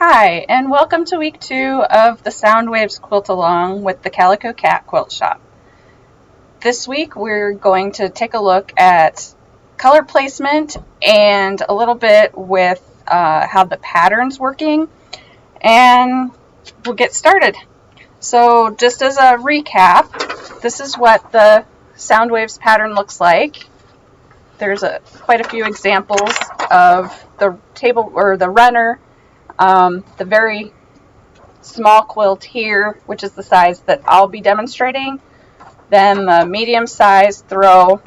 Hi, and welcome to week 2 of the Soundwaves Quilt Along with the Calico Cat Quilt Shop. This week we're going to take a look at color placement and a little bit with how the pattern's working, and we'll get started. So just as a recap, this is what the Soundwaves pattern looks like. There's quite a few examples of the table or the runner, the very small quilt here, which is the size that I'll be demonstrating, then the medium size throw,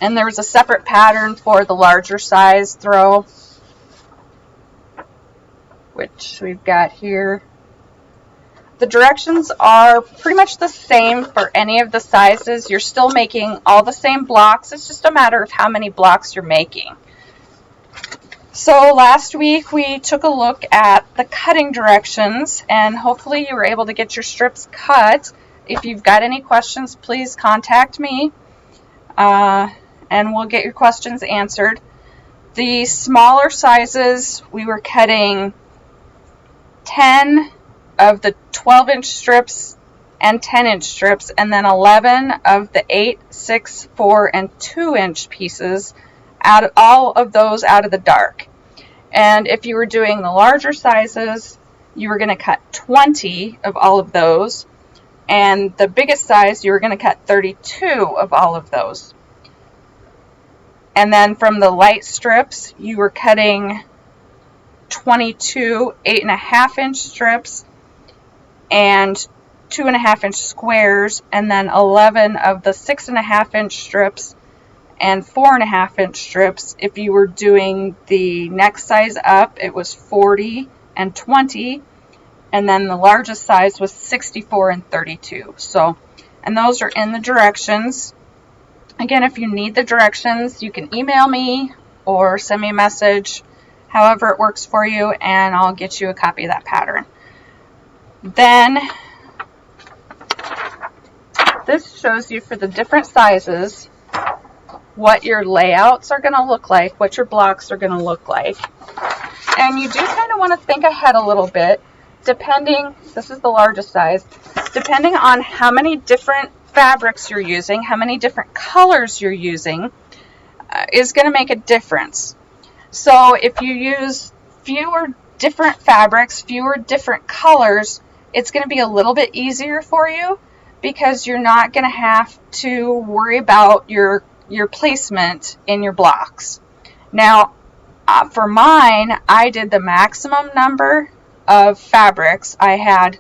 and there's a separate pattern for the larger size throw, which we've got here. The directions are pretty much the same for any of the sizes. You're still making all the same blocks. It's just a matter of how many blocks you're making. So last week we took a look at the cutting directions, and hopefully you were able to get your strips cut. If you've got any questions, please contact me, and we'll get your questions answered. The smaller sizes, we were cutting 10 of the 12-inch strips and 10-inch strips, and then 11 of the 8, 6, 4, and 2-inch pieces, all of those out of the dark. And if you were doing the larger sizes, you were going to cut 20 of all of those, and the biggest size, you were going to cut 32 of all of those. And then from the light strips, you were cutting 22 8.5-inch strips and 2.5-inch squares, and then 11 of the 6.5-inch strips and 4.5-inch strips. If you were doing the next size up, it was 40 and 20, and then the largest size was 64 and 32. So, and those are in the directions. Again, if you need the directions, you can email me or send me a message, however it works for you, and I'll get you a copy of that pattern. Then this shows you for the different sizes what your layouts are going to look like, what your blocks are going to look like. And you do kind of want to think ahead a little bit, depending, this is the largest size, depending on how many different fabrics you're using, how many different colors you're using, is going to make a difference. So if you use fewer different fabrics, fewer different colors, it's going to be a little bit easier for you because you're not going to have to worry about your placement in your blocks. Now, for mine, I did the maximum number of fabrics. I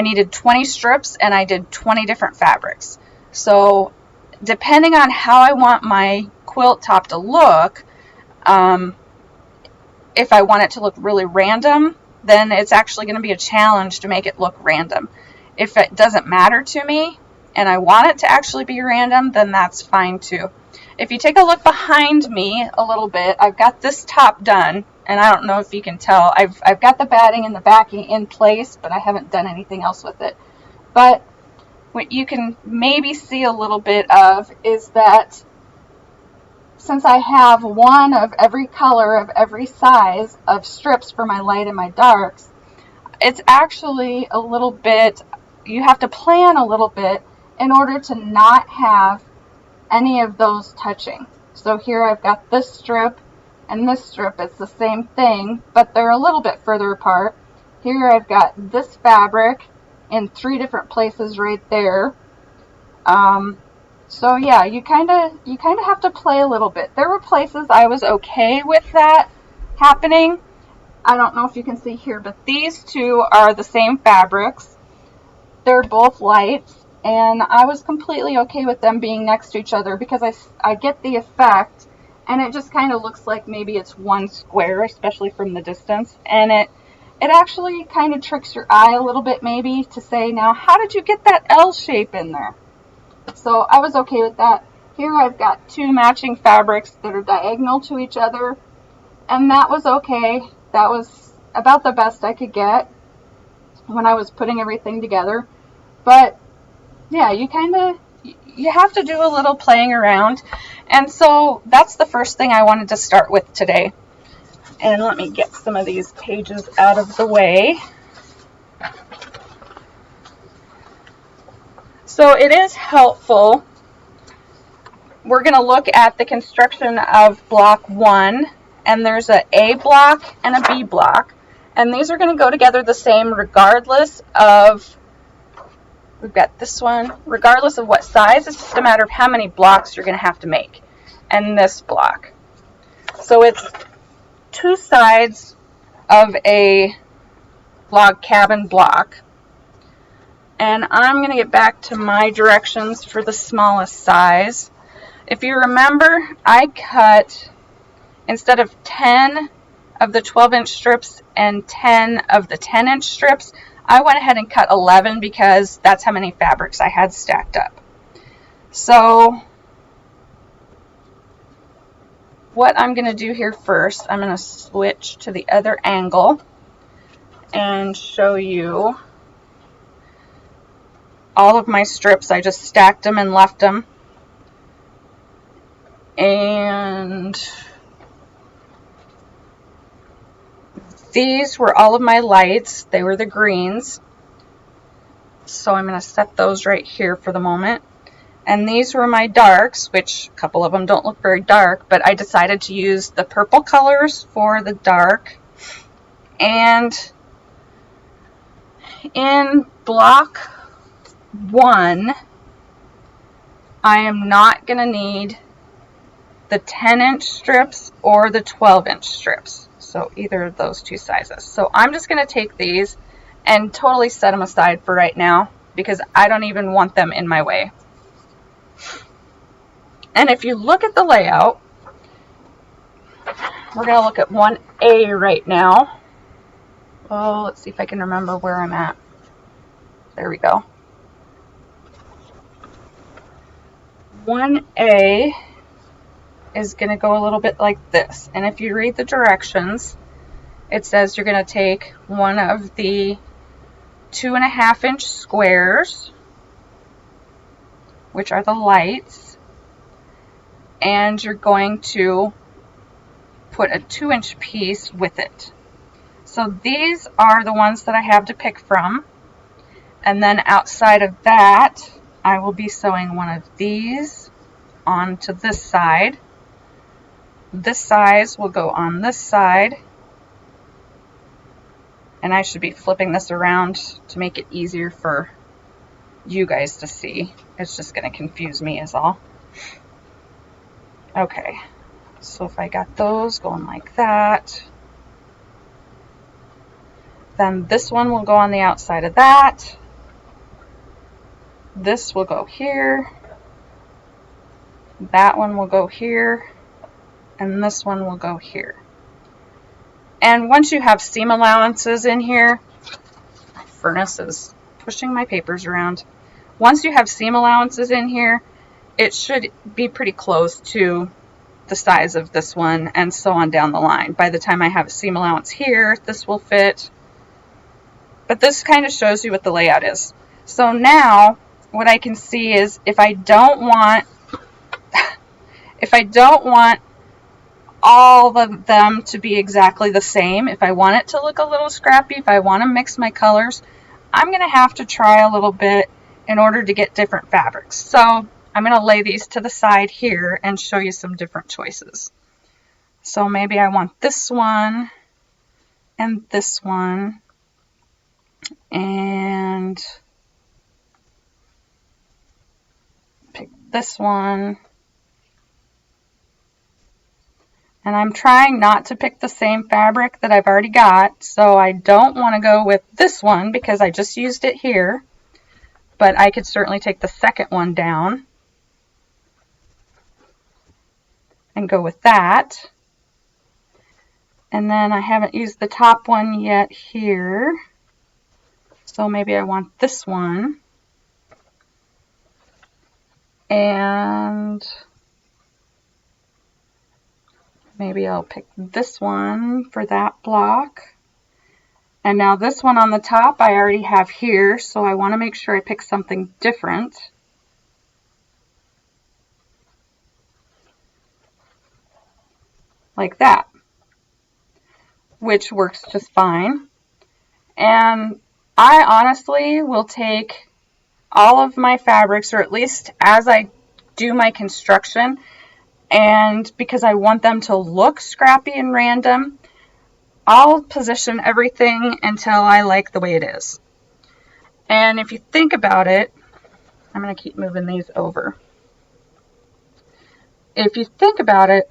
needed 20 strips, and I did 20 different fabrics. So depending on how I want my quilt top to look, if I want it to look really random, then it's actually going to be a challenge to make it look random. If it doesn't matter to me and I want it to actually be random, then that's fine too. If you take a look behind me a little bit, I've got this top done, and I don't know if you can tell. I've got the batting and the backing in place, but I haven't done anything else with it. But what you can maybe see a little bit of is that since I have one of every color of every size of strips for my light and my darks, it's actually a little bit, you have to plan a little bit in order to not have any of those touching. So here I've got this strip and this strip. It's the same thing, but they're a little bit further apart. Here I've got this fabric in 3 different places right there. So yeah, you kind of have to play a little bit. There were places I was okay with that happening. I don't know if you can see here, but these two are the same fabrics. They're both lights, and I was completely okay with them being next to each other because I get the effect, and it just kind of looks like maybe it's one square, especially from the distance, and it actually kind of tricks your eye a little bit maybe to say, now how did you get that L shape in there? So I was okay with that. Here I've got 2 matching fabrics that are diagonal to each other, and that was okay. That was about the best I could get when I was putting everything together. But yeah, you have to do a little playing around. And so that's the first thing I wanted to start with today. And let me get some of these pages out of the way. So it is helpful. We're going to look at the construction of block 1, and there's an A block and a B block. And these are going to go together the same regardless of, we've got this one, regardless of what size. It's just a matter of how many blocks you're going to have to make. And this block. So it's 2 sides of a log cabin block. And I'm going to get back to my directions for the smallest size. If you remember, I cut, instead of 10 of the 12-inch strips and 10 of the 10-inch strips, I went ahead and cut 11 because that's how many fabrics I had stacked up. So what I'm going to do here first, I'm going to switch to the other angle and show you all of my strips. I just stacked them and left them. And these were all of my lights. They were the greens. So I'm going to set those right here for the moment. And these were my darks, which a couple of them don't look very dark, but I decided to use the purple colors for the dark. And in block 1, I am not going to need the 10-inch strips or the 12-inch strips. So either of those 2 sizes. So I'm just going to take these and totally set them aside for right now because I don't even want them in my way. And if you look at the layout, we're going to look at 1A right now. Oh, let's see if I can remember where I'm at. There we go. 1A is going to go a little bit like this. And if you read the directions, it says you're going to take one of the 2.5-inch squares, which are the lights, and you're going to put a 2-inch piece with it. So these are the ones that I have to pick from. And then outside of that, I will be sewing one of these onto this side. This size will go on this side. And I should be flipping this around to make it easier for you guys to see. It's just going to confuse me is all. Okay, so if I got those going like that, then this one will go on the outside of that. This will go here. That one will go here. And this one will go here. And once you have seam allowances in here, my furnace is pushing my papers around. Once you have seam allowances in here, it should be pretty close to the size of this one and so on down the line. By the time I have a seam allowance here, this will fit. But this kind of shows you what the layout is. So now what I can see is if I don't want all of them to be exactly the same, if I want it to look a little scrappy, if I want to mix my colors, I'm going to have to try a little bit in order to get different fabrics. So I'm going to lay these to the side here and show you some different choices. So maybe I want this one and this one and pick this one. And I'm trying not to pick the same fabric that I've already got, so I don't want to go with this one because I just used it here. But I could certainly take the second one down and go with that. And then I haven't used the top one yet here, so maybe I want this one. And maybe I'll pick this one for that block. And now this one on the top I already have here, so I want to make sure I pick something different. Like that. which works just fine. And I honestly will take all of my fabrics, or at least as I do my construction, and because I want them to look scrappy and random, I'll position everything until I like the way it is. And if you think about it, I'm going to keep moving these over. If you think about it,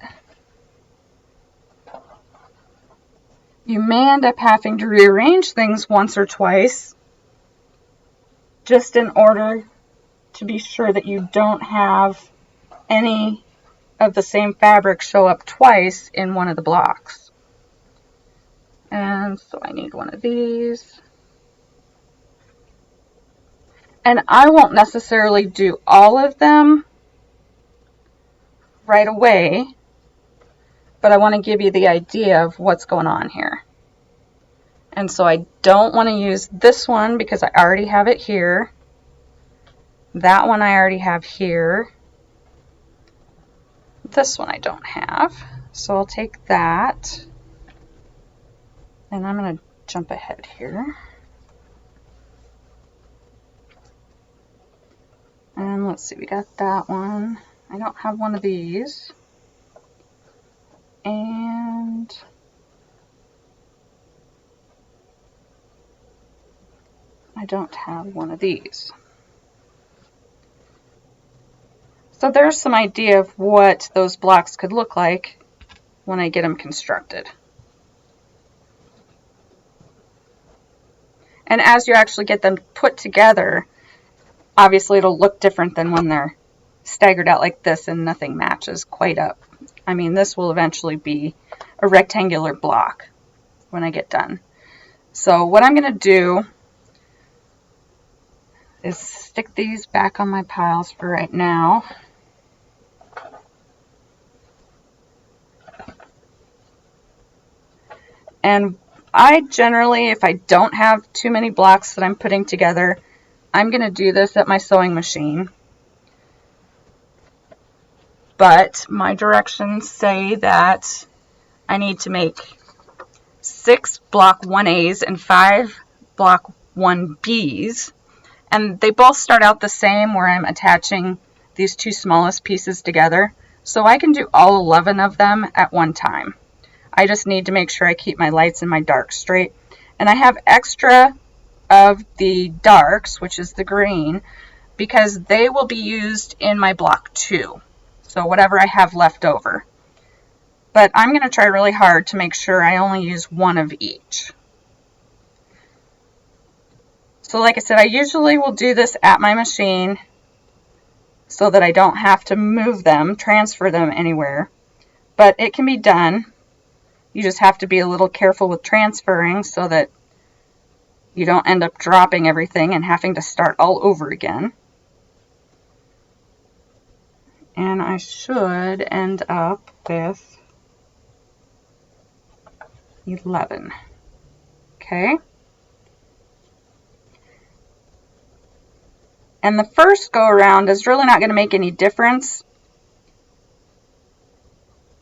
you may end up having to rearrange things once or twice just in order to be sure that you don't have any of the same fabric show up twice in one of the blocks. And so I need one of these. And I won't necessarily do all of them right away, but I want to give you the idea of what's going on here. And so I don't want to use this one because I already have it here. That one I already have here. This one I don't have. So I'll take that. And I'm going to jump ahead here. And let's see, we got that one. I don't have one of these. And I don't have one of these. So there's some idea of what those blocks could look like when I get them constructed. And as you actually get them put together, obviously it'll look different than when they're staggered out like this and nothing matches quite up. I mean, this will eventually be a rectangular block when I get done. So what I'm going to do is stick these back on my piles for right now. And I generally, if I don't have too many blocks that I'm putting together, I'm going to do this at my sewing machine. But my directions say that I need to make 6 block 1As and 5 block 1Bs. And they both start out the same where I'm attaching these two smallest pieces together. So I can do all 11 of them at one time. I just need to make sure I keep my lights and my darks straight. And I have extra of the darks, which is the green, because they will be used in my block 2. So whatever I have left over. But I'm going to try really hard to make sure I only use one of each. So like I said, I usually will do this at my machine so that I don't have to move them, transfer them anywhere. But it can be done. You just have to be a little careful with transferring so that you don't end up dropping everything and having to start all over again. And I should end up with 11. Okay. And the first go around is really not going to make any difference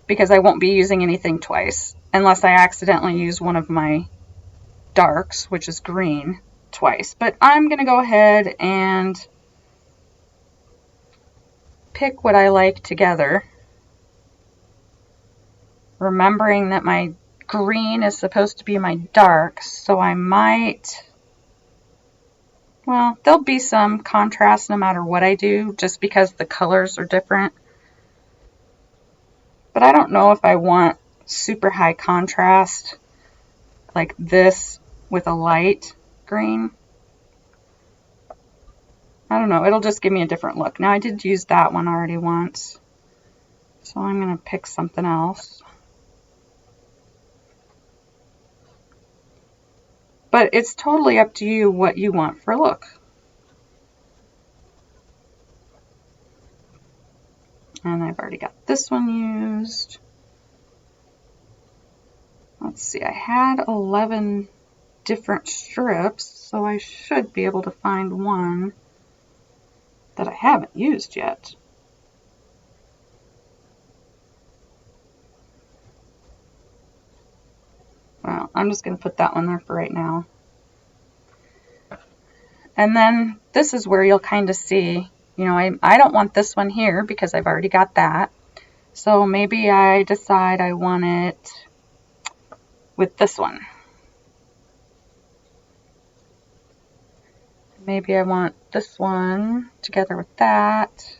because I won't be using anything twice unless I accidentally use one of my darks, which is green, twice. But I'm going to go ahead and pick what I like together, remembering that my green is supposed to be my dark, so I might, well, there'll be some contrast no matter what I do, just because the colors are different. But I don't know if I want super high contrast like this with a light green. I don't know, it'll just give me a different look. Now I did use that one already once, so I'm going to pick something else. But it's totally up to you what you want for a look. And I've already got this one used. Let's see, I had 11 different strips, so I should be able to find one that I haven't used yet. Well, I'm just going to put that one there for right now. And then this is where you'll kind of see, you know, I don't want this one here because I've already got that. So maybe I decide I want it with this one. Maybe I want this one together with that.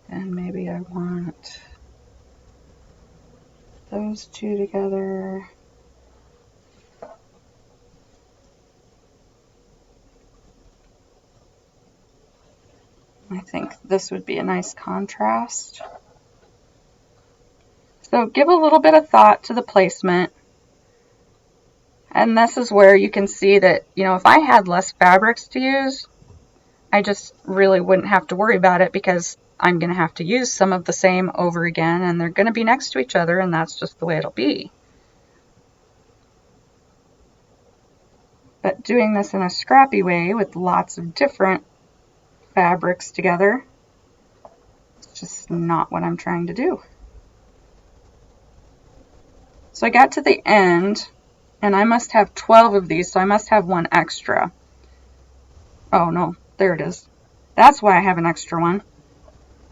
And maybe I want those two together. I think this would be a nice contrast. So give a little bit of thought to the placement. And this is where you can see that, you know, if I had less fabrics to use, I just really wouldn't have to worry about it because I'm going to have to use some of the same over again, and they're going to be next to each other, and that's just the way it'll be. But doing this in a scrappy way with lots of different fabrics together, it's just not what I'm trying to do. So I got to the end, and I must have 12 of these, so I must have one extra. Oh no, there it is. That's why I have an extra one.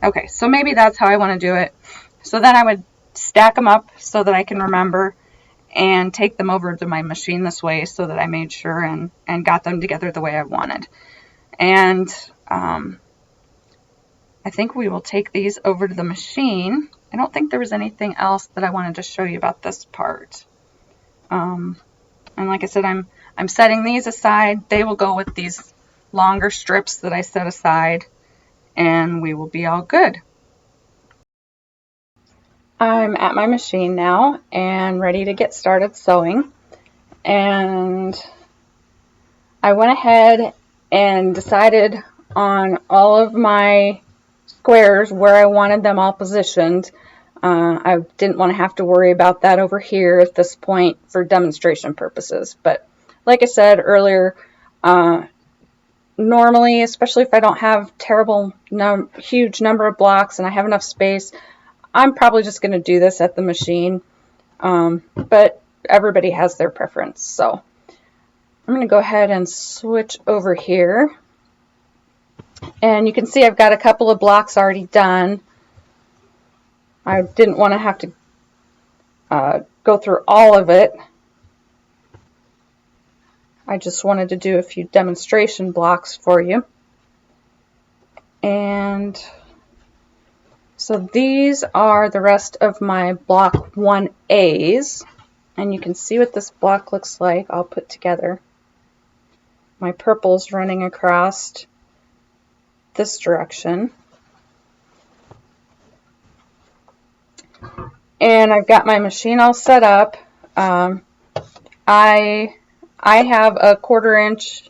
Okay, so maybe that's how I want to do it. So then I would stack them up so that I can remember and take them over to my machine this way so that I made sure and got them together the way I wanted. And I think we will take these over to the machine. I don't think there was anything else that I wanted to show you about this part. And like I said, I'm setting these aside. They will go with these longer strips that I set aside, and we will be all good. I'm at my machine now and ready to get started sewing. And I went ahead and decided on all of my squares where I wanted them all positioned. I didn't want to have to worry about that over here at this point for demonstration purposes. But like I said earlier, normally, especially if I don't have huge number of blocks and I have enough space, I'm probably just going to do this at the machine. But everybody has their preference. So I'm going to go ahead and switch over here. And you can see I've got a couple of blocks already done. I didn't want to have to go through all of it. I just wanted to do a few demonstration blocks for you. And so these are the rest of my block 1As. And you can see what this block looks like all put together. My purple's running across this direction. And I've got my machine all set up. I have a 1/4 inch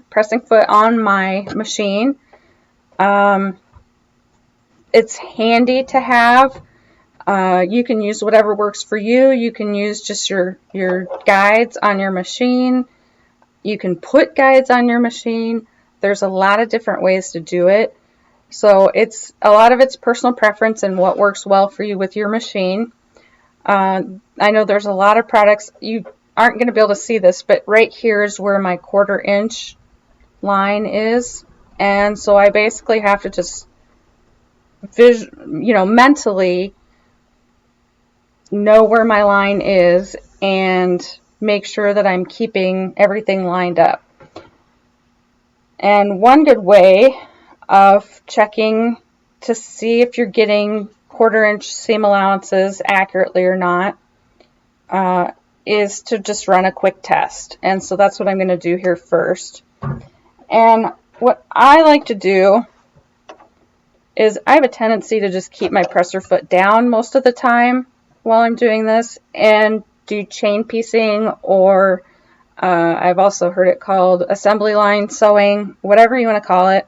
pressing foot on my machine. It's handy to have. You can use whatever works for you. You can use just your guides on your machine. You can put guides on your machine. There's a lot of different ways to do it. So a lot of it's personal preference and what works well for you with your machine. I know there's a lot of products, you aren't going to be able to see this, but right here is where my 1/4 inch line is. And so I basically have to just mentally know where my line is and make sure that I'm keeping everything lined up. And one good way of checking to see if you're getting 1/4 inch seam allowances accurately or not is to just run a quick test. And so that's what I'm going to do here first. And what I like to do is I have a tendency to just keep my presser foot down most of the time while I'm doing this and do chain piecing, or I've also heard it called assembly line sewing, whatever you want to call it,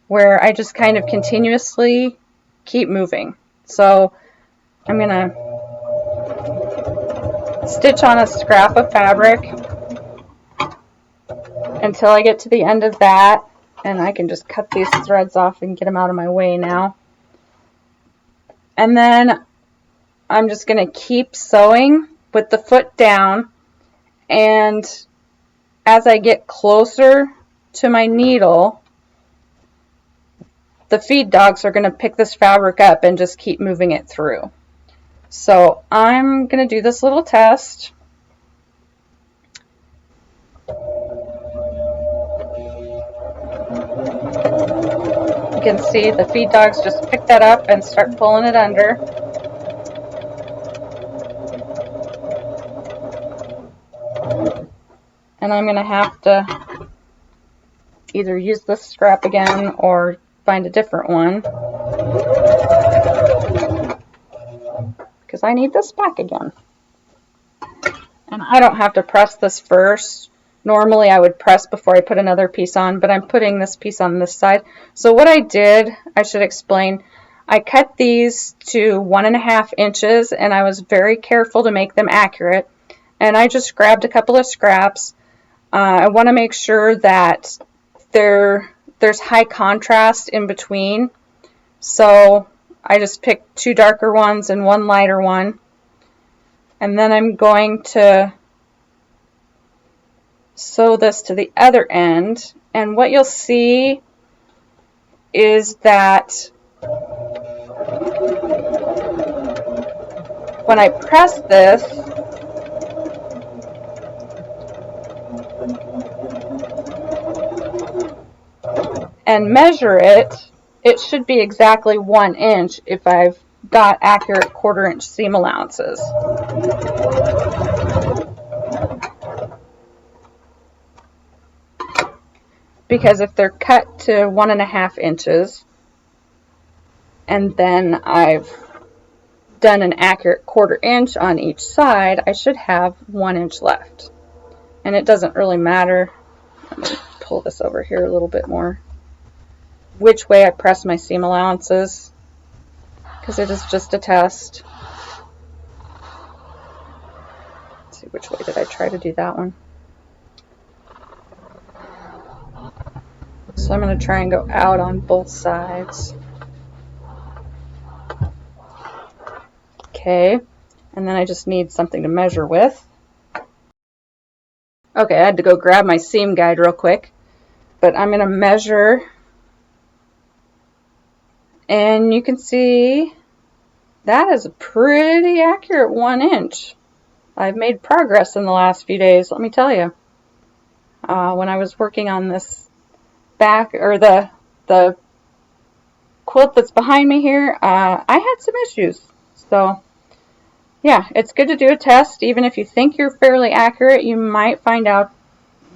where I just kind of continuously keep moving. So I'm going to stitch on a scrap of fabric. until I get to the end of that, and I can just cut these threads off and get them out of my way now. And then I'm just going to keep sewing with the foot down, and as I get closer to my needle, the feed dogs are going to pick this fabric up and just keep moving it through. So I'm going to do this little test. You can see the feed dogs just pick that up and start pulling it under. And I'm going to have to either use this scrap again or find a different one, because I need this back again. And I don't have to press this first. Normally I would press before I put another piece on, but I'm putting this piece on this side. So what I did, I should explain, I cut these to 1.5 inches, and I was very careful to make them accurate. And I just grabbed a couple of scraps. I want to make sure that there's high contrast in between. So I just picked 2 darker ones and 1 lighter one. And then I'm going to sew this to the other end. And what you'll see is that when I press this, and measure it, it should be exactly 1 inch if I've got accurate 1/4 inch seam allowances. Because if they're cut to 1.5 inches, and then I've done an accurate 1/4 inch on each side, I should have 1 inch left. And it doesn't really matter. Let me pull this over here a little bit more, which way I press my seam allowances, because it is just a test. Let's see, which way did I try to do that one? So I'm going to try and go out on both sides. Okay, and then I just need something to measure with. Okay, I had to go grab my seam guide real quick, but I'm going to measure. And you can see that is a pretty accurate 1 inch. I've made progress in the last few days, let me tell you. When I was working on this back, or the quilt that's behind me here, I had some issues. So yeah, it's good to do a test. Even if you think you're fairly accurate, you might find out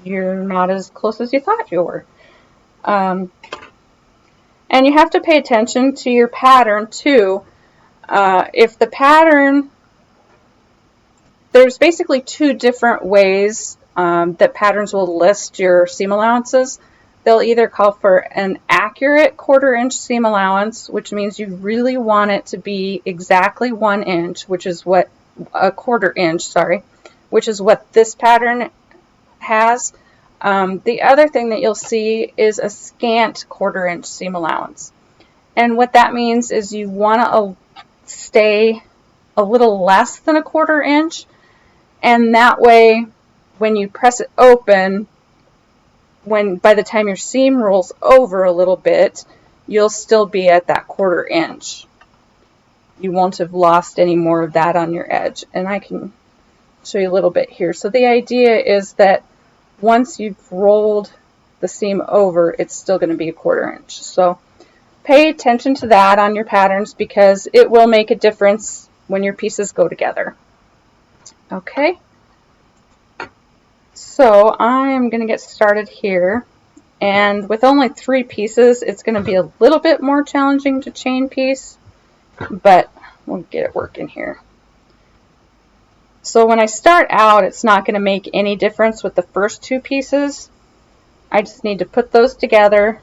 you're not as close as you thought you were. And you have to pay attention to your pattern too. If the pattern, there's basically 2 different ways that patterns will list your seam allowances. They'll either call for an accurate 1/4 inch seam allowance, which means you really want it to be exactly 1 inch, which is what a 1/4 inch, sorry, which is what this pattern has. The other thing that you'll see is a scant 1/4 inch seam allowance. And what that means is you want to stay a little less than a 1/4 inch, and that way when you press it open, by the time your seam rolls over a little bit, you'll still be at that 1/4 inch. You won't have lost any more of that on your edge. And I can show you a little bit here. So the idea is that once you've rolled the seam over, it's still going to be a 1/4 inch. So pay attention to that on your patterns, because it will make a difference when your pieces go together. Okay, so I'm going to get started here. And with only 3 pieces, it's going to be a little bit more challenging to chain piece, but we'll get it working here. So when I start out, it's not going to make any difference with the first 2 pieces. I just need to put those together.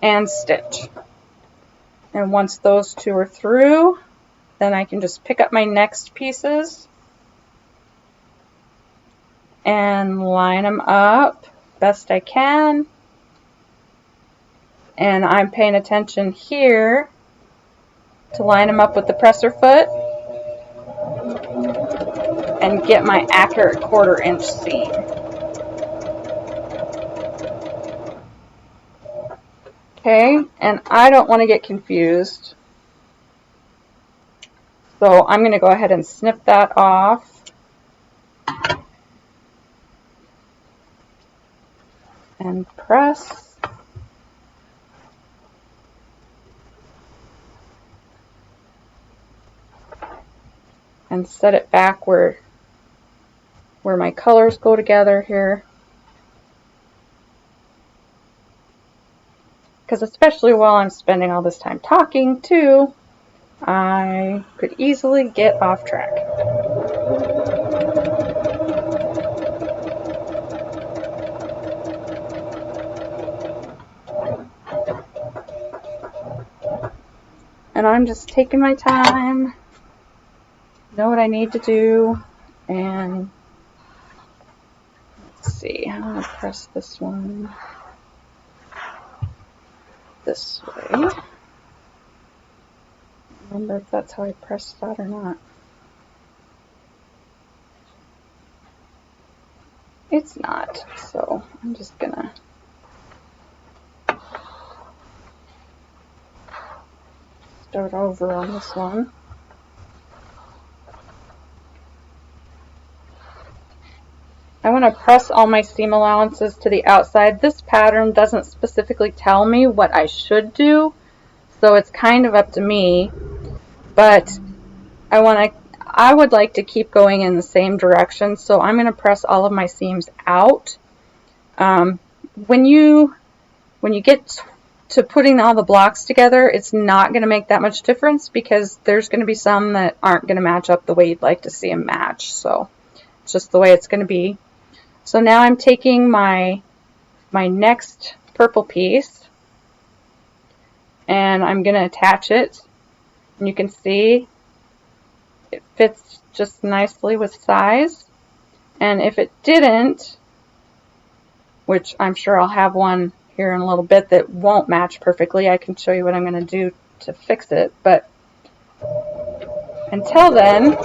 And stitch. And once those 2 are through, then I can just pick up my next pieces and line them up best I can. And I'm paying attention here to line them up with the presser foot and get my accurate 1/4 inch seam. Okay, and I don't want to get confused, so I'm going to go ahead and snip that off and press. And set it back where my colors go together here. Because especially while I'm spending all this time talking too, I could easily get off track. And I'm just taking my time, know what I need to do, and let's see, I'm going to press this one this way. Remember if that's how I pressed that or not. It's not, so I'm just gonna start over on this one. I want to press all my seam allowances to the outside. This pattern doesn't specifically tell me what I should do, so it's kind of up to me, but I would like to keep going in the same direction, so I'm going to press all of my seams out. When you get to putting all the blocks together, it's not going to make that much difference because there's going to be some that aren't going to match up the way you'd like to see them match, so it's just the way it's going to be. So now I'm taking my next purple piece and I'm going to attach it, and you can see it fits just nicely with size. And if it didn't, which I'm sure I'll have one here in a little bit that won't match perfectly, I can show you what I'm going to do to fix it. But until then,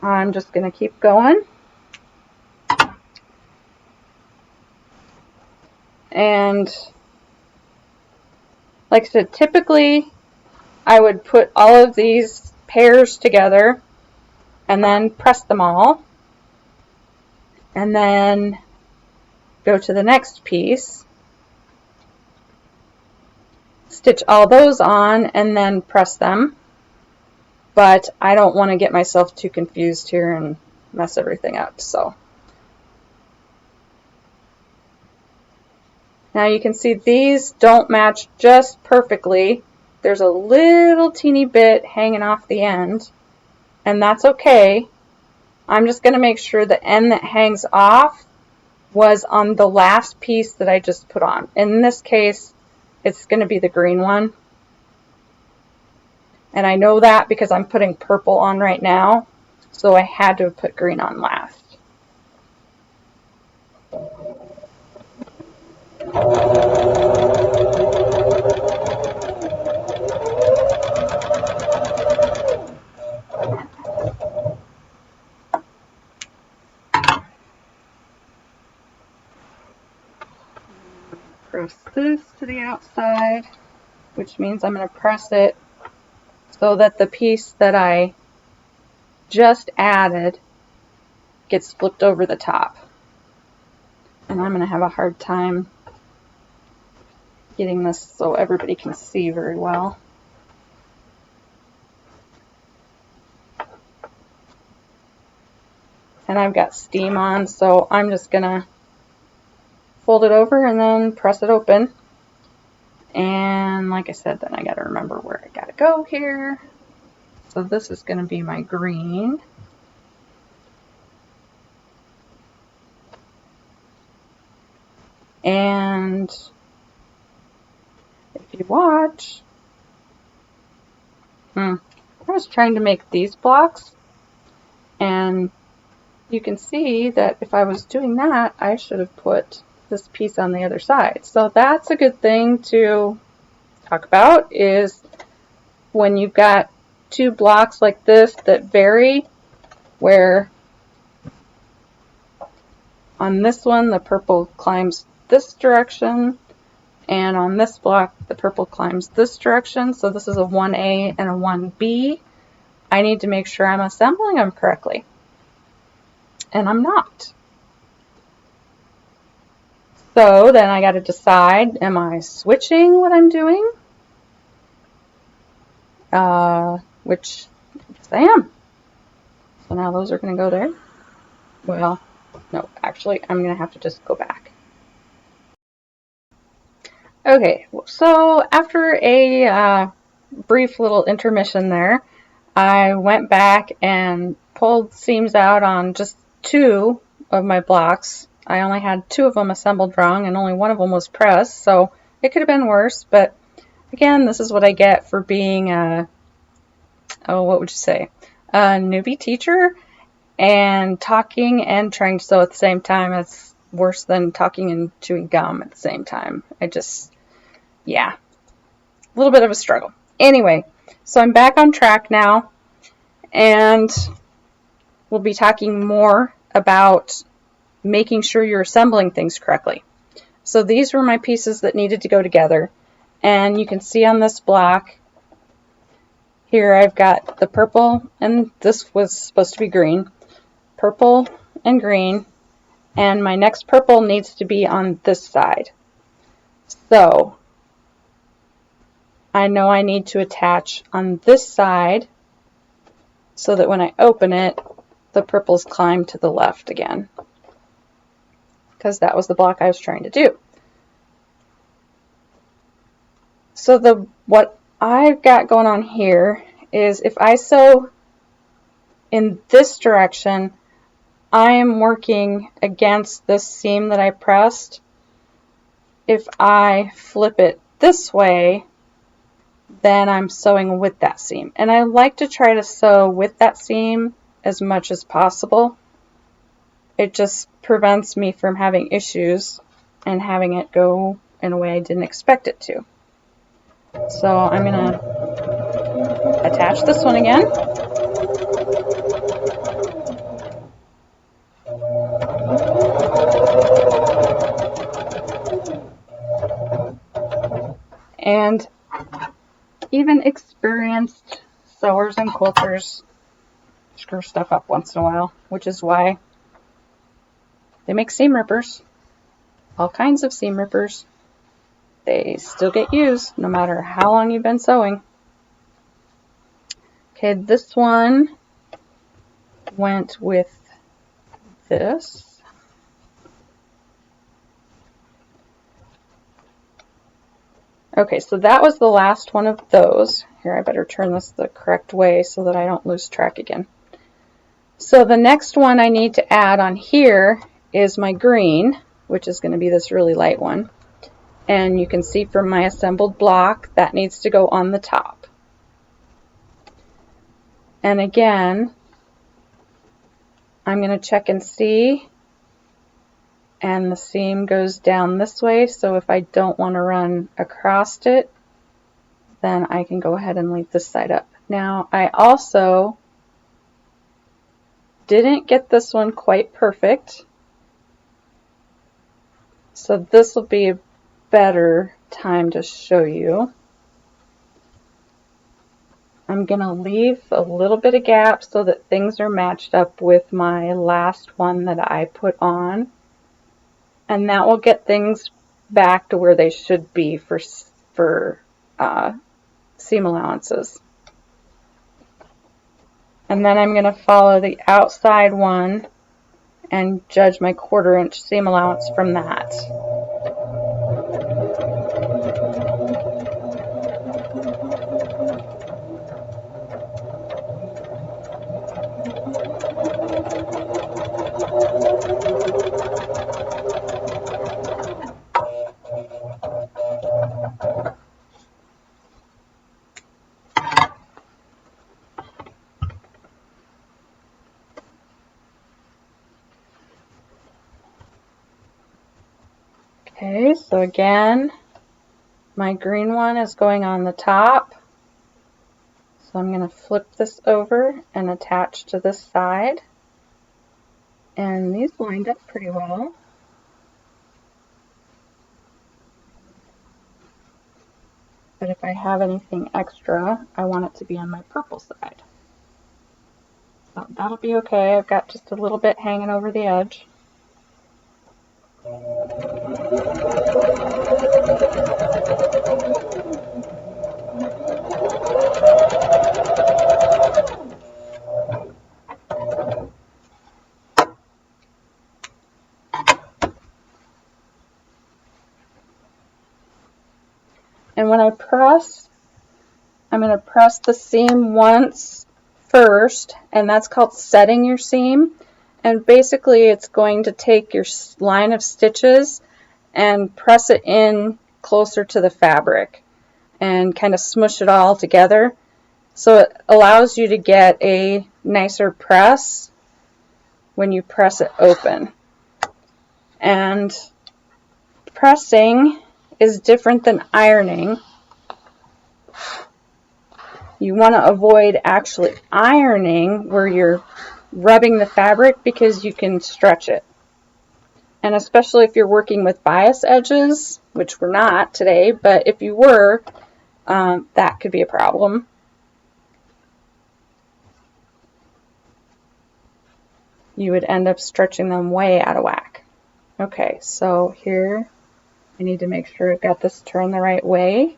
I'm just going to keep going. And like I said, typically I would put all of these pairs together and then press them all, and then go to the next piece, stitch all those on, and then press them. But I don't want to get myself too confused here and mess everything up. So now you can see these don't match just perfectly. There's a little teeny bit hanging off the end, and that's okay. I'm just going to make sure the end that hangs off was on the last piece that I just put on. In this case, it's going to be the green one. And I know that because I'm putting purple on right now, so I had to have put green on last. Press this to the outside, which means I'm going to press it so that the piece that I just added gets flipped over the top. And I'm going to have a hard time getting this so everybody can see very well. And I've got steam on, so I'm just going to fold it over and then press it open. And like I said, then I got to remember where I got to go here. So this is going to be my green. And if you watch, I was trying to make these blocks, and you can see that if I was doing that, I should have put this piece on the other side. So that's a good thing to talk about, is when you've got two blocks like this that vary, where on this one the purple climbs this direction, and on this block the purple climbs this direction. So this is a 1A and a 1B. I need to make sure I'm assembling them correctly, and I'm not. So then I got to decide, am I switching what I'm doing? Which, yes, I am. So now those are going to go there. Well, no, actually, I'm going to have to just go back. Okay, so after a brief little intermission there, I went back and pulled seams out on just two of my blocks. I only had two of them assembled wrong, and only one of them was pressed, so it could have been worse. But again, this is what I get for being a, what would you say, a newbie teacher, and talking and trying to sew at the same time. It's worse than talking and chewing gum at the same time. Yeah, a little bit of a struggle. Anyway, so I'm back on track now, and we'll be talking more about making sure you're assembling things correctly. So these were my pieces that needed to go together, and you can see on this block here I've got the purple, and this was supposed to be green, purple and green, and my next purple needs to be on this side. So I know I need to attach on this side so that when I open it, the purples climb to the left again, because that was the block I was trying to do. So what I've got going on here is, if I sew in this direction, I am working against this seam that I pressed. If I flip it this way, then I'm sewing with that seam. And I like to try to sew with that seam as much as possible. It just prevents me from having issues and having it go in a way I didn't expect it to. So I'm going to attach this one again. And even experienced sewers and quilters screw stuff up once in a while, which is why they make seam rippers. All kinds of seam rippers. They still get used no matter how long you've been sewing. Okay, this one went with this. Okay, so that was the last one of those. Here, I better turn this the correct way so that I don't lose track again. So the next one I need to add on here is my green, which is going to be this really light one. And you can see from my assembled block that needs to go on the top. And again, I'm going to check and see, and the seam goes down this way, so if I don't want to run across it, then I can go ahead and leave this side up. Now, I also didn't get this one quite perfect, so this will be a better time to show you. I'm going to leave a little bit of gap so that things are matched up with my last one that I put on, and that will get things back to where they should be for seam allowances. And then I'm going to follow the outside one and judge my 1/4 inch seam allowance from that. Okay, so again, my green one is going on the top. So I'm going to flip this over and attach to this side. And these lined up pretty well. But if I have anything extra, I want it to be on my purple side. So that'll be okay. I've got just a little bit hanging over the edge. And when I press, I'm going to press the seam once first, and that's called setting your seam. And basically it's going to take your line of stitches and press it in closer to the fabric and kind of smush it all together. So it allows you to get a nicer press when you press it open. And pressing is different than ironing. You want to avoid actually ironing where you're rubbing the fabric because you can stretch it. And especially if you're working with bias edges, which we're not today, but if you were, that could be a problem. You would end up stretching them way out of whack. Okay, so here I need to make sure I've got this turned the right way.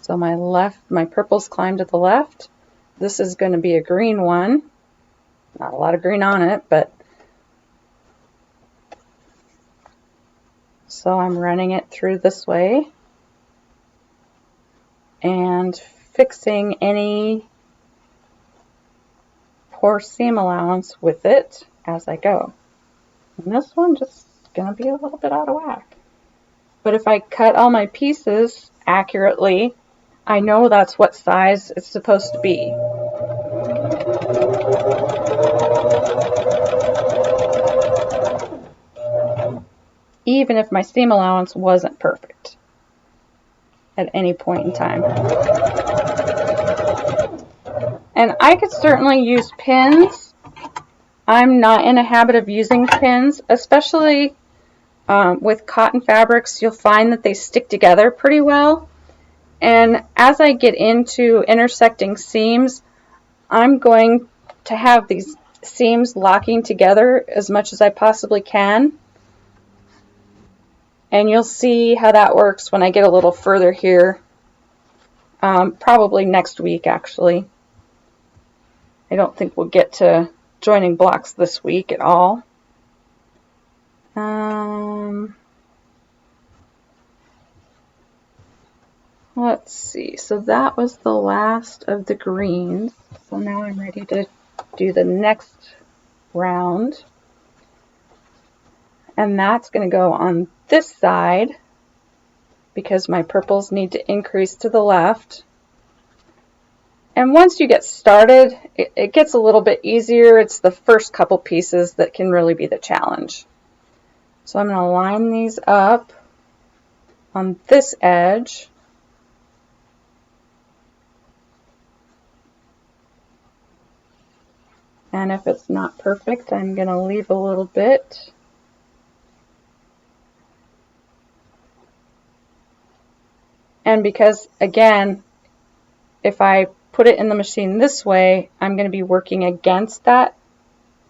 So my purple's climbed to the left. This is going to be a green one. Not a lot of green on it, but so I'm running it through this way and fixing any poor seam allowance with it as I go. And this one just going to be a little bit out of whack. But if I cut all my pieces accurately, I know that's what size it's supposed to be. Even if my seam allowance wasn't perfect at any point in time. And I could certainly use pins. I'm not in a habit of using pins, especially with cotton fabrics. You'll find that they stick together pretty well. And as I get into intersecting seams, I'm going to have these seams locking together as much as I possibly can. And you'll see how that works when I get a little further here. Probably next week, actually. I don't think we'll get to joining blocks this week at all. Let's see, so that was the last of the greens. So now I'm ready to do the next round. And that's going to go on this side because my purples need to increase to the left. And once you get started, it gets a little bit easier. It's the first couple pieces that can really be the challenge. So I'm going to line these up on this edge. And if it's not perfect, I'm going to leave a little bit. And because, again, if I put it in the machine this way, I'm going to be working against that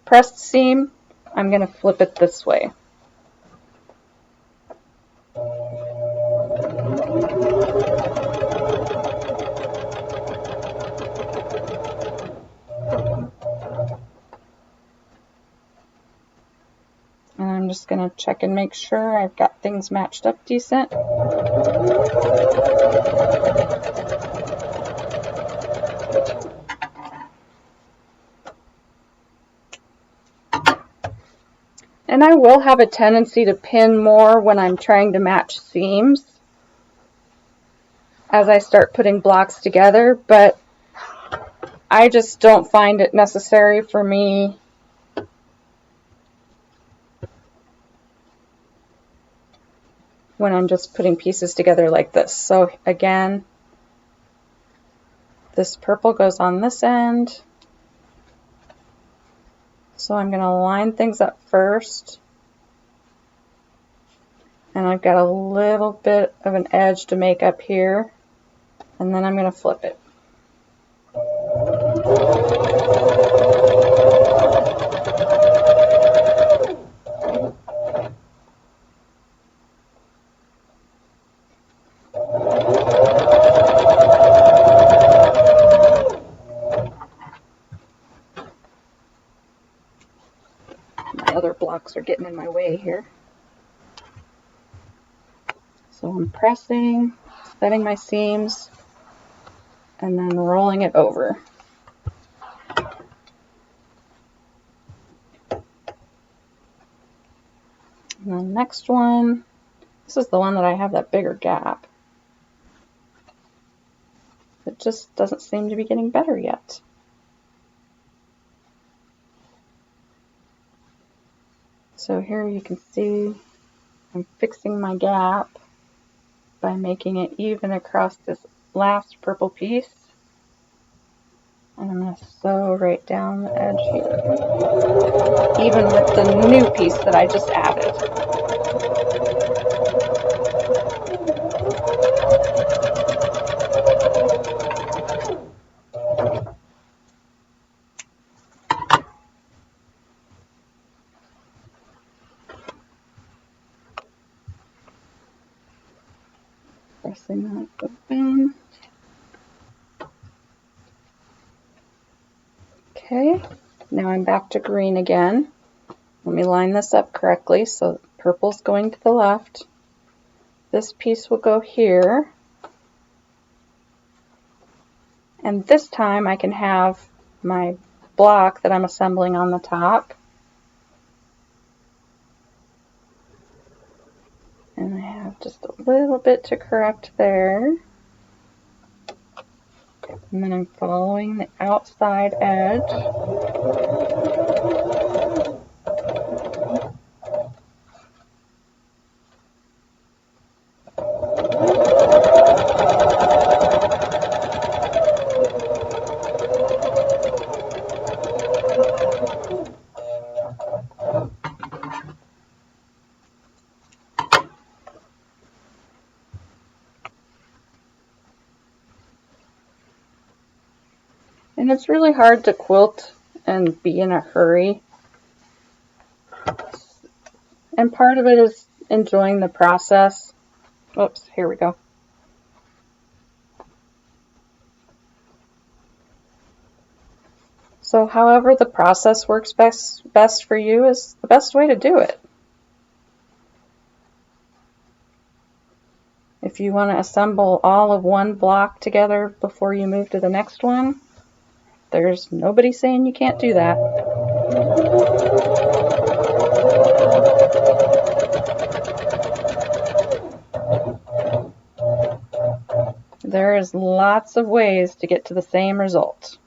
pressed seam. I'm going to flip it this way. And I'm just going to check and make sure I've got things matched up decent. And I will have a tendency to pin more when I'm trying to match seams as I start putting blocks together, but I just don't find it necessary for me when I'm just putting pieces together like this. So again, this purple goes on this end. So I'm going to line things up first. And I've got a little bit of an edge to make up here. And then I'm going to flip it. My other blocks are getting in my way here. So I'm pressing, setting my seams, and then rolling it over. And the next one, this is the one that I have that bigger gap. It just doesn't seem to be getting better yet. So here you can see I'm fixing my gap by making it even across this last purple piece. And I'm going to sew right down the edge here, even with the new piece that I just added. Pressing that open. Okay, now I'm back to green again. Let me line this up correctly. So purple's going to the left. This piece will go here. And this time I can have my block that I'm assembling on the top. And I have just a little bit to correct there. And then I'm following the outside edge. And it's really hard to quilt and be in a hurry. And part of it is enjoying the process. Oops, here we go. So however the process works best for you is the best way to do it. If you want to assemble all of one block together before you move to the next one, there's nobody saying you can't do that. There is lots of ways to get to the same result.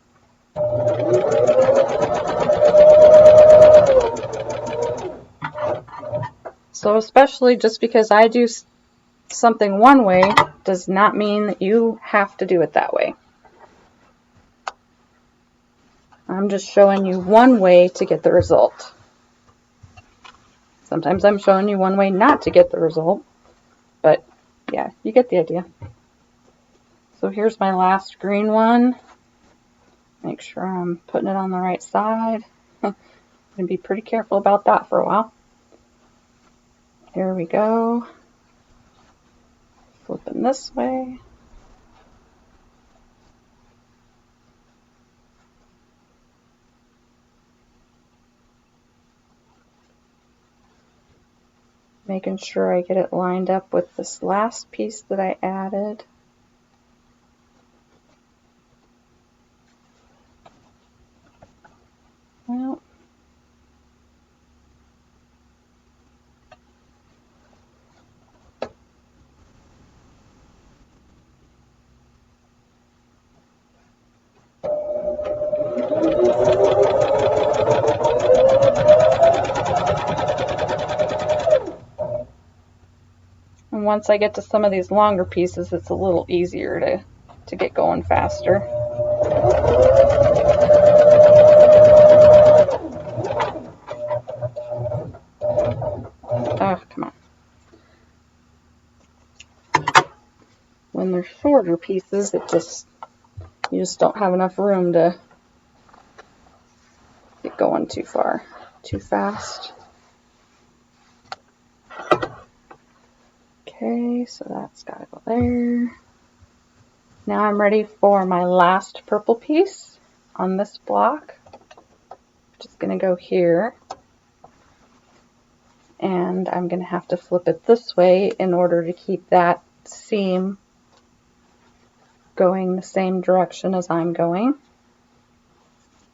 So especially just because I do something one way does not mean that you have to do it that way. I'm just showing you one way to get the result. Sometimes I'm showing you one way not to get the result, but yeah, you get the idea. So here's my last green one. Make sure I'm putting it on the right side. I'm going to be pretty careful about that for a while. Here we go. Flipping this way. Making sure I get it lined up with this last piece that I added. Well, and then once I get to some of these longer pieces, it's a little easier to get going faster. Oh, come on. When they're shorter pieces, you just don't have enough room to get going too fast. Okay, so that's got to go there. Now I'm ready for my last purple piece on this block. Just going to go here. And I'm going to have to flip it this way in order to keep that seam going the same direction as I'm going.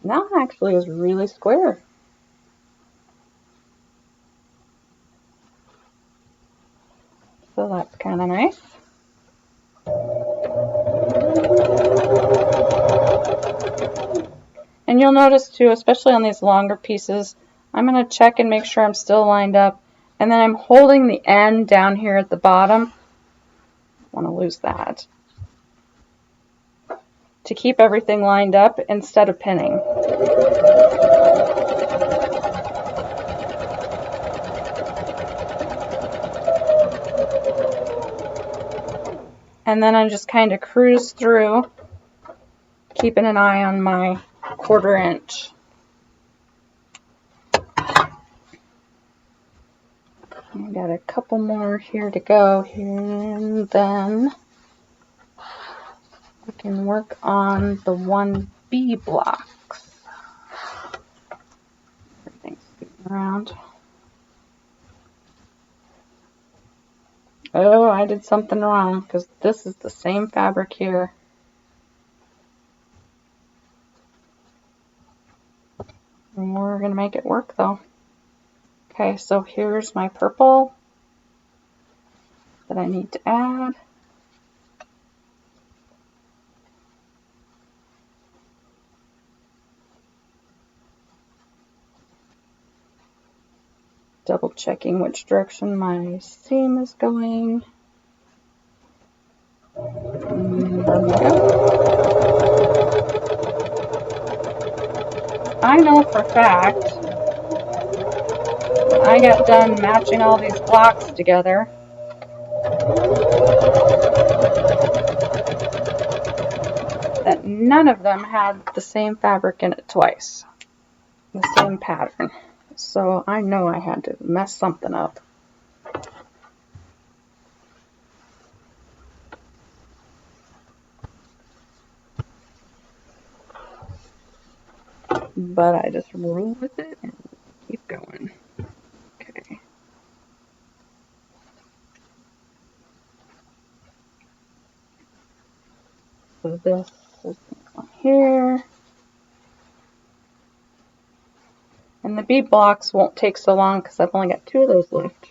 Now it actually is really square. So that's kind of nice. And you'll notice too, especially on these longer pieces, I'm going to check and make sure I'm still lined up. And then I'm holding the end down here at the bottom. I want to lose that. To keep everything lined up instead of pinning. And then I just kind of cruise through, keeping an eye on my 1/4 inch. I got a couple more here to go here, and then we can work on the 1B blocks. Everything's scooting around. Oh, I did something wrong because this is the same fabric here. And we're going to make it work though. Okay, so here's my purple that I need to add. Double checking which direction my seam is going. And there we go. I know for a fact, when I got done matching all these blocks together, that none of them had the same fabric in it twice, the same pattern. So I know I had to mess something up. But I just roll with it and keep going. Okay. So this is on here. And the bead blocks won't take so long because I've only got 2 of those left to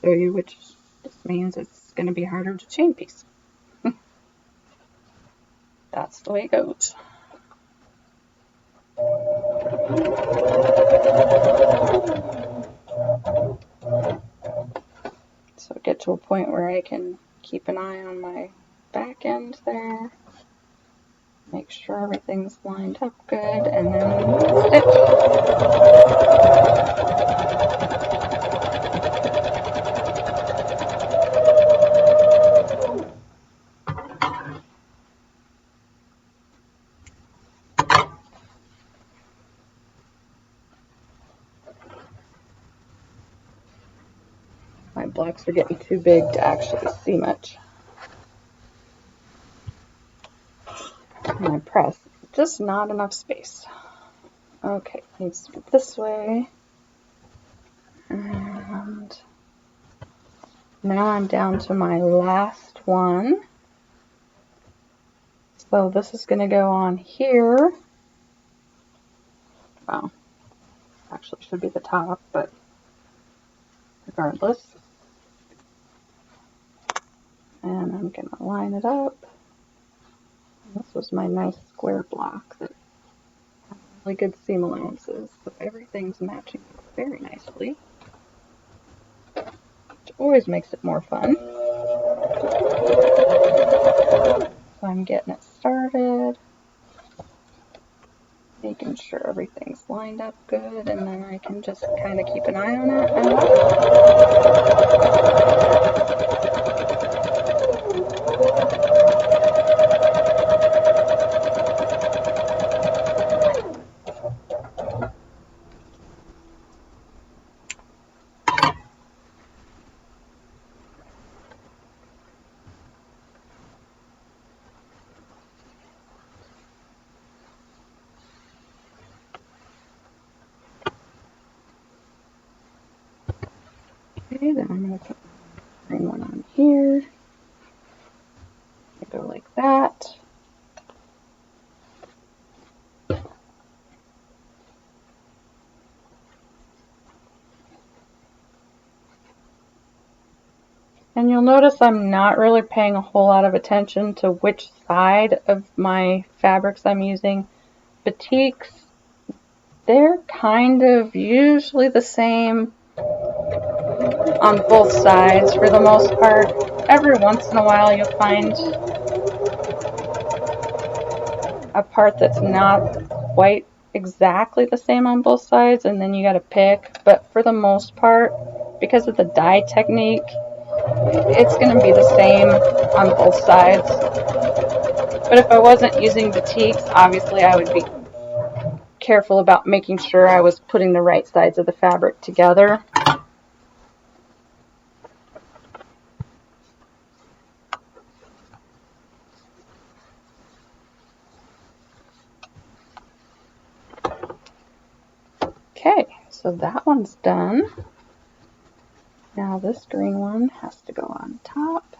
show you, which just means it's going to be harder to chain piece. That's the way it goes. So get to a point where I can keep an eye on my back end there. Make sure everything's lined up good, and then stitch. My blocks are getting too big to actually see much. My press, just not enough space. Okay, needs to be this way. And now I'm down to my last one. So this is going to go on here. Well, actually should be the top, but regardless. And I'm going to line it up. This was my nice square block that has really good seam allowances, so everything's matching very nicely. Just Always makes it more fun. So I'm getting it started, making sure everything's lined up good, and then I can just kind of keep an eye on it and watch Okay, then I'm going to put the green one on here. Go like that. And you'll notice I'm not really paying a whole lot of attention to which side of my fabrics I'm using. Batiks, they're kind of usually the same on both sides for the most part. Every once in a while you'll find a part that's not quite exactly the same on both sides, and then you got to pick. But for the most part, because of the dye technique, it's going to be the same on both sides. But if I wasn't using batiks, obviously I would be careful about making sure I was putting the right sides of the fabric together. Okay, so that one's done. Now this green one has to go on top.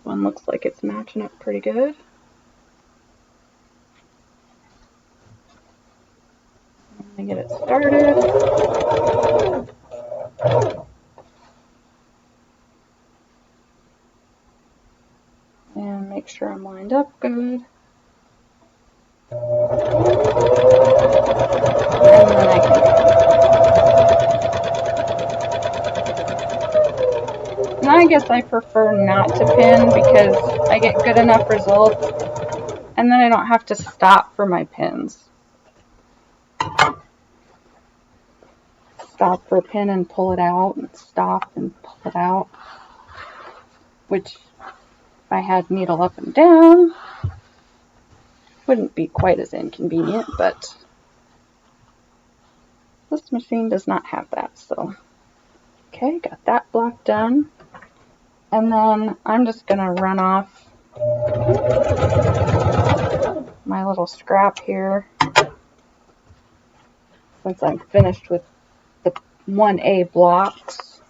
One looks like it's matching up pretty good. I'm gonna get it started. And make sure I'm lined up good. And then I can Now I guess I prefer not to pin because I get good enough results and then I don't have to stop for my pins. Stop for a pin and pull it out, and stop and pull it out, which if I had needle up and down wouldn't be quite as inconvenient, but this machine does not have that. So okay, got that block done, and then I'm just gonna run off my little scrap here since I'm finished with the 1A blocks.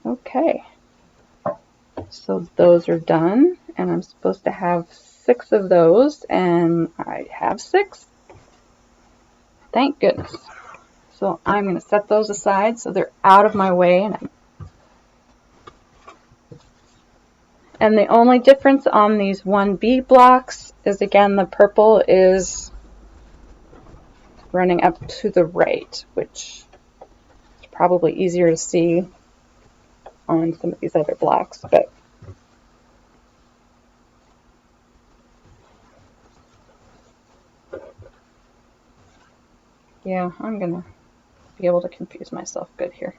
Okay, so those are done, and I'm supposed to have 6 of those, and I have 6. Thank goodness. So I'm going to set those aside so they're out of my way. And the only difference on these 1B blocks is, again, the purple is running up to the right, which is probably easier to see on some of these other blocks, but yeah, I'm going to be able to confuse myself good here.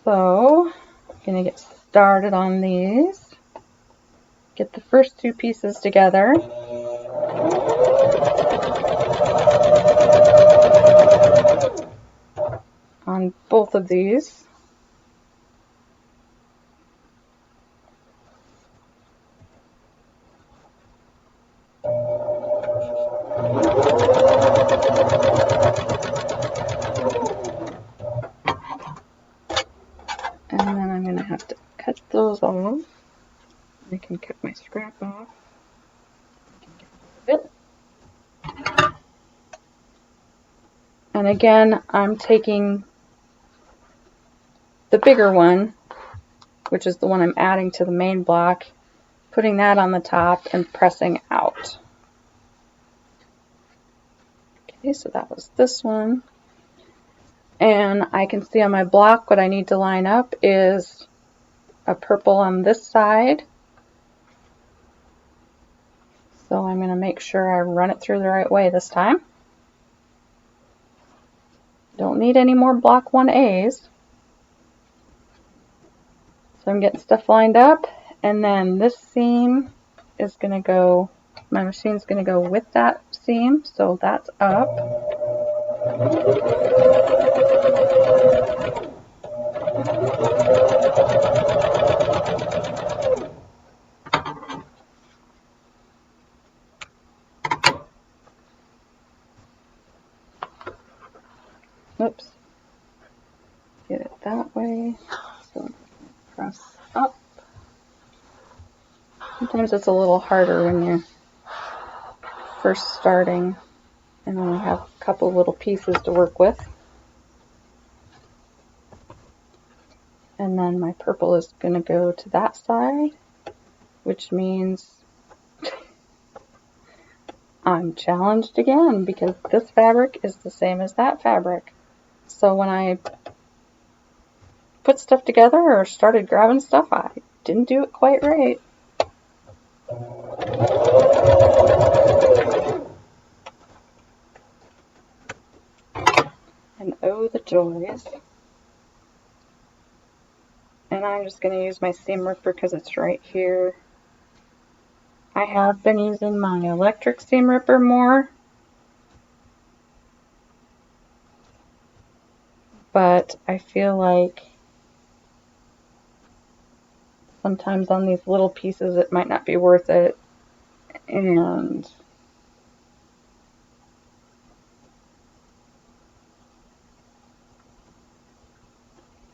So I'm going to get started on these. Get the first 2 pieces together. On both of these. And then I'm going to have to cut those off. I can cut my scrap off. I can get rid of it. And again, I'm taking the bigger one, which is the one I'm adding to the main block, putting that on the top and pressing out. Okay, so that was this one. And I can see on my block what I need to line up is a purple on this side. So I'm going to make sure I run it through the right way this time. Don't need any more block 1As. So I'm getting stuff lined up, and then this seam is going to go, my machine's going to go with that seam, so that's up. Oops. Get it that way. So press up. Sometimes it's a little harder when you're first starting and only have a couple little pieces to work with. And then my purple is going to go to that side, which means I'm challenged again because this fabric is the same as that fabric. So when I put stuff together or started grabbing stuff, I didn't do it quite right. And oh, the joys. And I'm just going to use my seam ripper because it's right here. I have been using my electric seam ripper more, but I feel like sometimes on these little pieces it might not be worth it.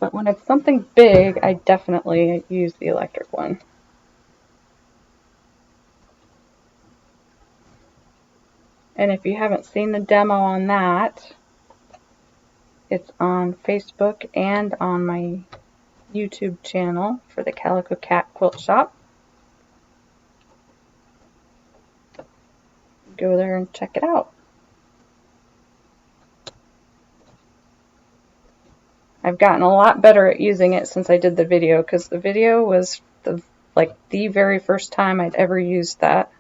But when it's something big, I definitely use the electric one. And if you haven't seen the demo on that, it's on Facebook and on my YouTube channel for the Calico Cat Quilt Shop. Go there and check it out. I've gotten a lot better at using it since I did the video, because the video was the very first time I'd ever used that.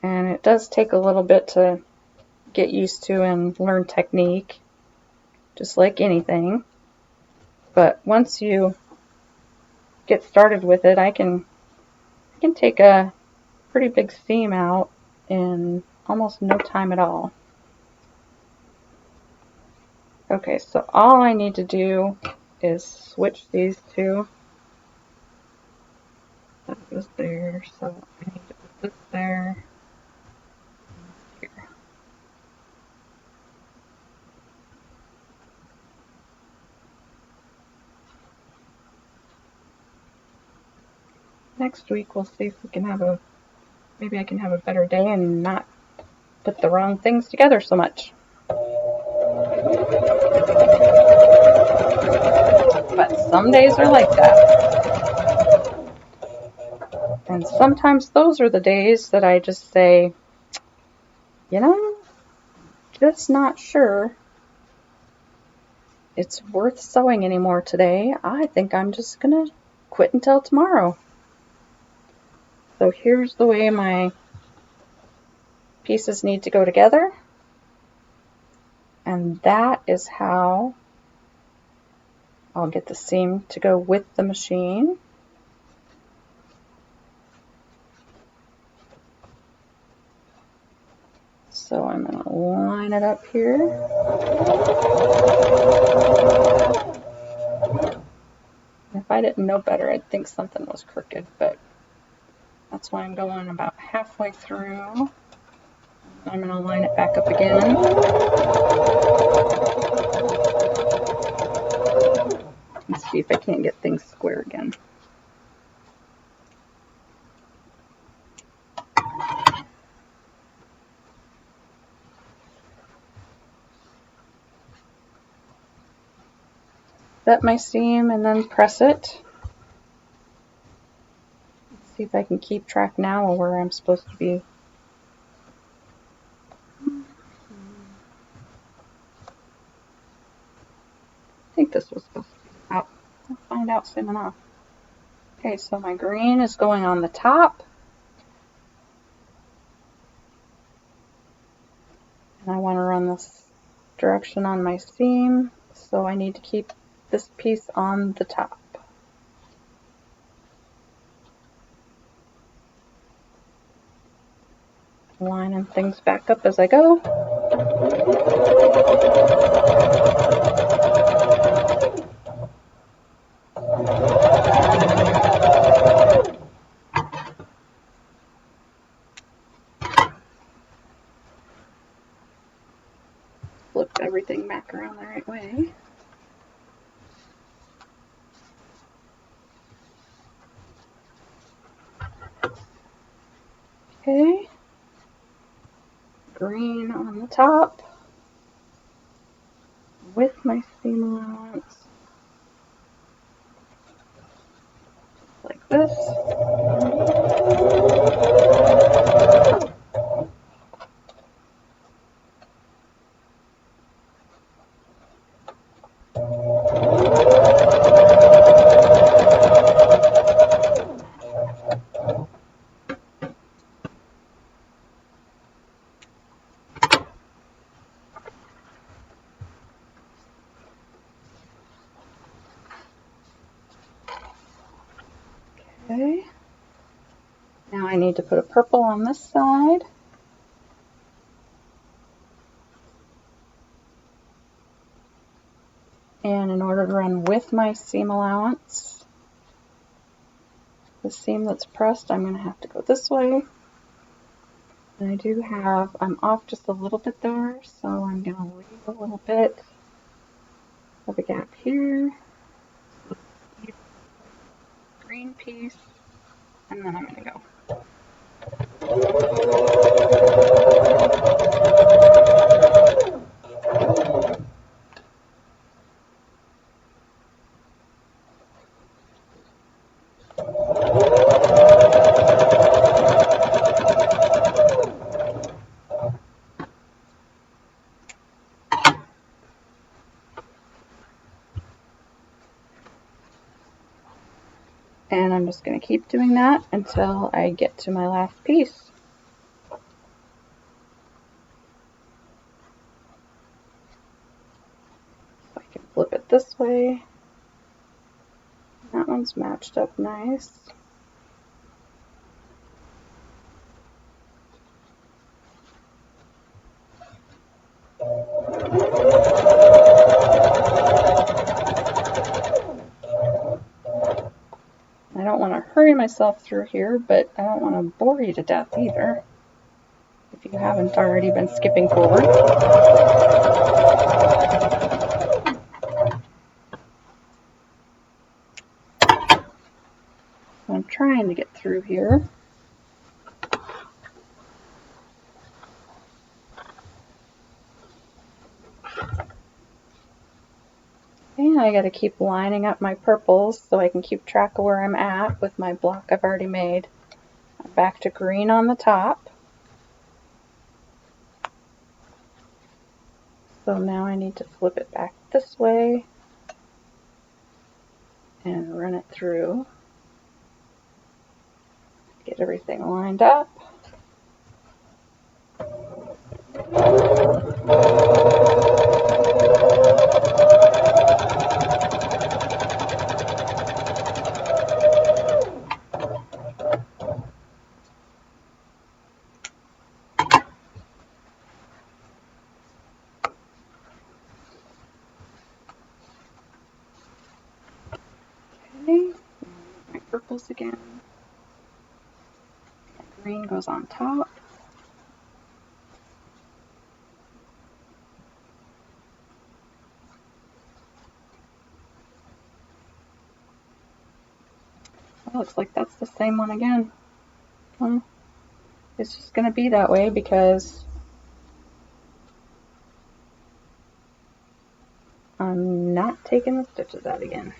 And it does take a little bit to get used to and learn technique, just like anything. But once you get started with it, I can take a pretty big seam out in almost no time at all. Okay, so all I need to do is switch these two. That goes there, so I need to put this there. Here. Next week we'll see if we can have maybe I can have a better day and not put the wrong things together so much. But some days are like that. And sometimes those are the days that I just say, you know, just not sure it's worth sewing anymore today. I think I'm just gonna quit until tomorrow. So here's the way my pieces need to go together. And that is how I'll get the seam to go with the machine. So I'm going to line it up here. If I didn't know better, I'd think something was crooked, but that's why I'm going about halfway through. I'm going to line it back up again. Let's see if I can't get things square again. set my seam and then press it. Let's see if I can keep track now of where I'm supposed to be. I think this was supposed to be out. I'll find out soon enough. Okay, so my green is going on the top. And I want to run this direction on my seam, so I need to keep this piece on the top. Lining things back up as I go. Flip everything back around the right way. Okay. Green on the top with my seam allowance, like this. Okay. Now I need to put a purple on this side. And in order to run with my seam allowance, the seam that's pressed, I'm going to have to go this way. And I do have, I'm off just a little bit there, so I'm going to leave a little bit of a gap here. Green piece, and then I'm going to go. And I'm just going to keep doing that until I get to my last piece. So I can flip it this way. That one's matched up nice. I don't want to hurry myself through here, but I don't want to bore you to death either, if you haven't already been skipping forward. I'm trying to get through here. And I got to keep lining up my purples so I can keep track of where I'm at with my block I've already made. I'm back to green on the top. So now I need to flip it back this way and run it through. Get everything lined up. Okay, my purples again. Green goes on top. Oh, looks like that's the same one again. Well, it's just going to be that way because I'm not taking the stitches out again.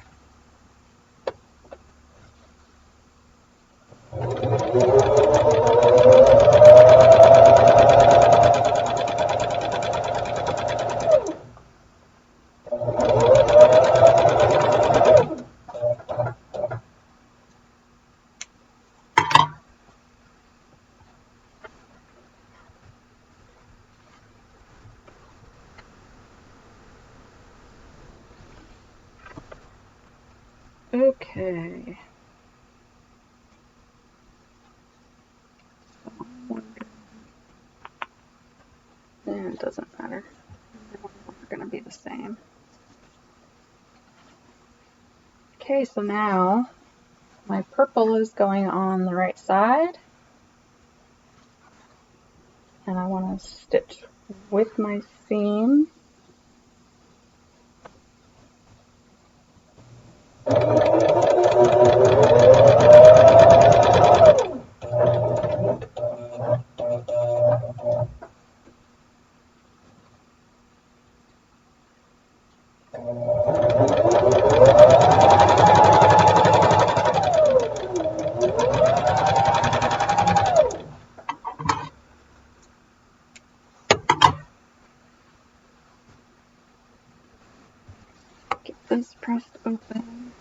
Okay. And it doesn't matter. They're going to be the same. Okay, so now my purple is going on the right side. And I want to stitch with my seam. Get this pressed open.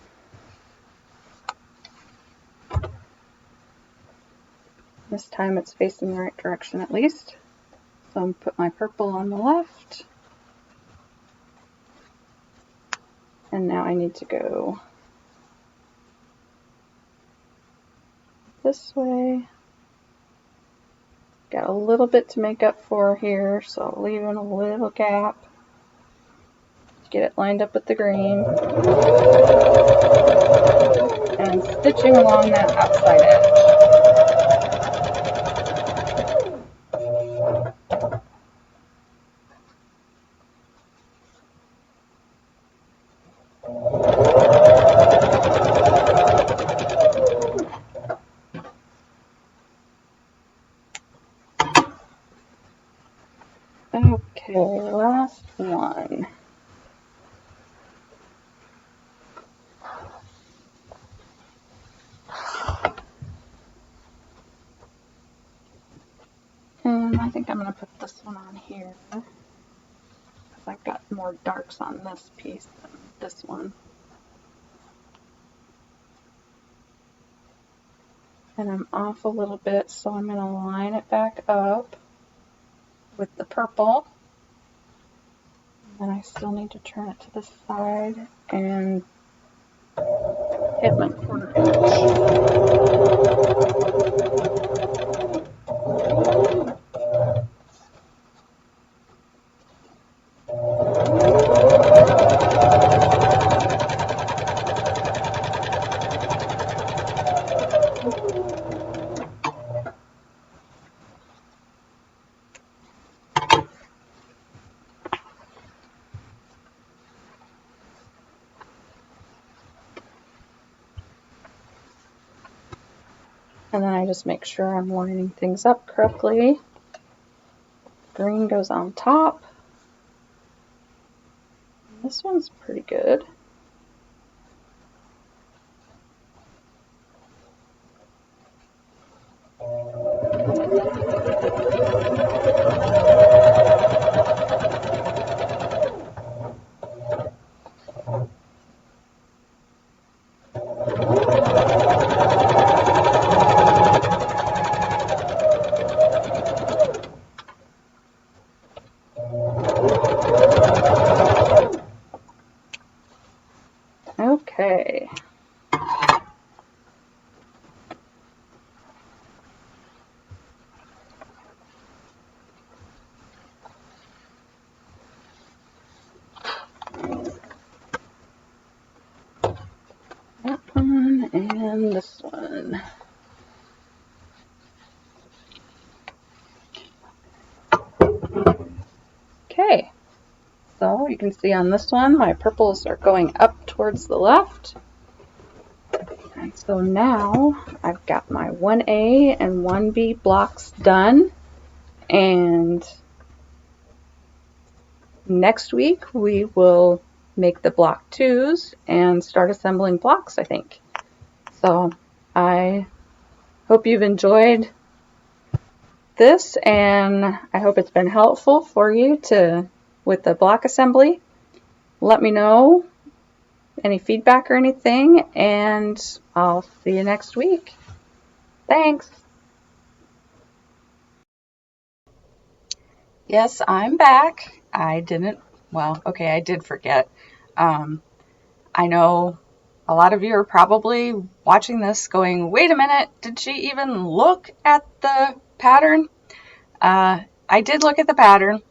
This time it's facing the right direction at least. So I'm going to put my purple on the left. And now I need to go this way. Got a little bit to make up for here, so I'll leave in a little gap. Get it lined up with the green. And stitching along that outside edge. Okay, last one. And I think I'm going to put this one on here, because I've got more darks on this piece than this one. And I'm off a little bit, so I'm going to line it back up with the purple. And I still need to turn it to the side and hit my corner edge. And then I just make sure I'm lining things up correctly. Green goes on top. This one's pretty good. Okay. That one and this one. Okay. So you can see on this one, my purples are going up towards the left. And so now I've got my 1A and 1B blocks done. And next week we will make the block 2s and start assembling blocks, I think. So I hope you've enjoyed this, and I hope it's been helpful for you with the block assembly. Let me know any feedback or anything, and I'll see you next week. Thanks. Yes, I'm back. I did forget. I know a lot of you are probably watching this going, wait a minute, did she even look at the pattern? I did look at the pattern.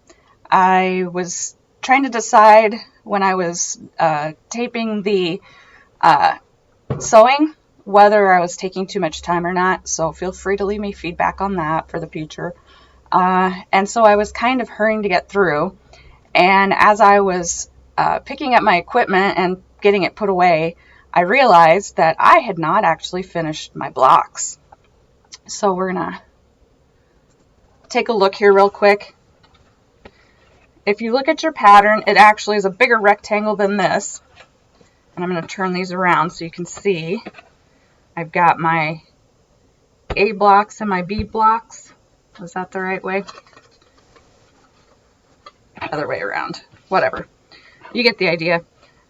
I was trying to decide when I was taping the sewing whether I was taking too much time or not, so feel free to leave me feedback on that for the future. And so I was kind of hurrying to get through, and as I was picking up my equipment and getting it put away, I realized that I had not actually finished my blocks. So we're gonna take a look here real quick. If you look at your pattern, it actually is a bigger rectangle than this. And I'm going to turn these around so you can see. I've got my A blocks and my B blocks. Was that the right way? Other way around. Whatever. You get the idea.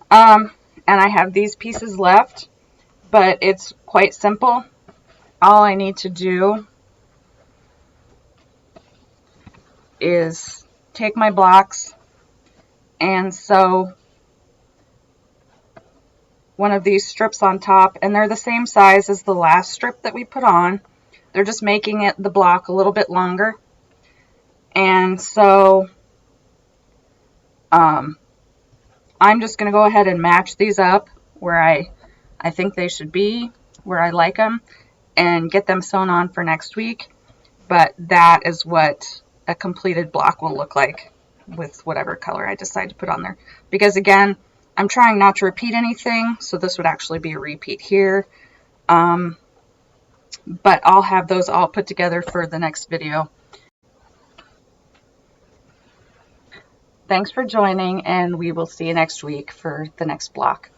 And I have these pieces left, but it's quite simple. All I need to do is take my blocks and sew one of these strips on top, and they're the same size as the last strip that we put on. They're just making the block a little bit longer. And so I'm just going to go ahead and match these up where I think they should be, where I like them, and get them sewn on for next week. But that is what a completed block will look like with whatever color I decide to put on there. Because again, I'm trying not to repeat anything, so this would actually be a repeat here. But I'll have those all put together for the next video. Thanks for joining, and we will see you next week for the next block.